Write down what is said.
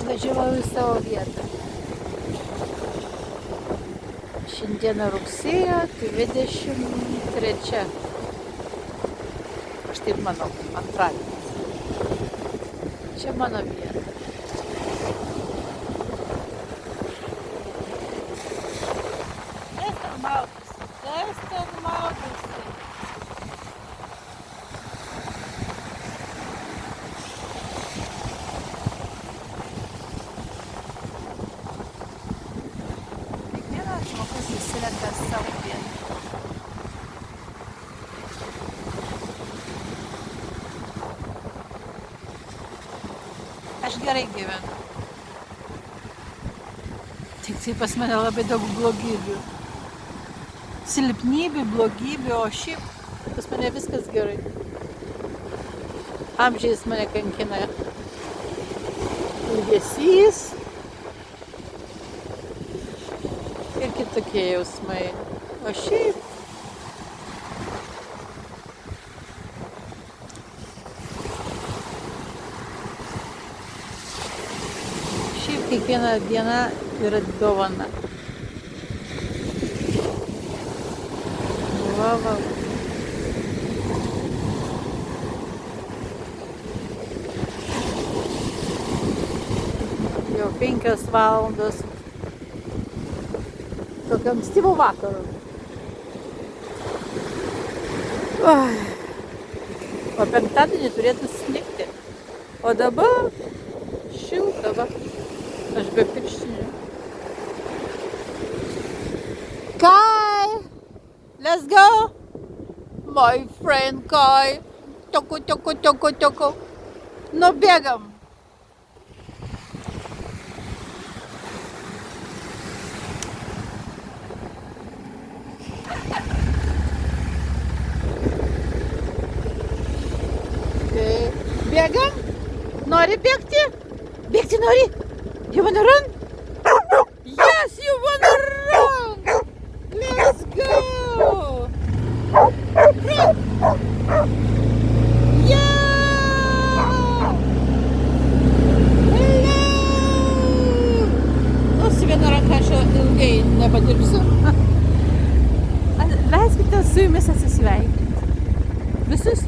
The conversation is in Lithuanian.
Važiavau į savo vietą. Šiandieną rugsėjo 23. Aš taip manau, antradienis. Čia mano vieta. Kas ten maudosi? Kas ten maudosi? Kiekvienas žmogus susirenka savo vietą. Aš gerai gyvenu. Tik tai pas mane labai daug blogybių. Silpnybių, blogybių, o šiaip pas mane viskas gerai. Amžiais mane kankina ilgesys ir kitokie jausmai. O šiaip kiekviena diena yra dovana. Va. Jau 5 valandos. Tokio ankstyvo vakaro. O penktadienį turėtų snigti. O dabar šilta, va. Aš be pirštinių. Kai! Let's go! My friend Kai! Toko. Nubėgam! Bėgam? Nori bėgti? Bėgti nori? You wanna run? Yes, you wanna run! Let's go! Run! Yeah! Hello! Nu, su viena ranka aš ilgai nepadirbsiu. Leiskite su jumis atsisveikinti. Visus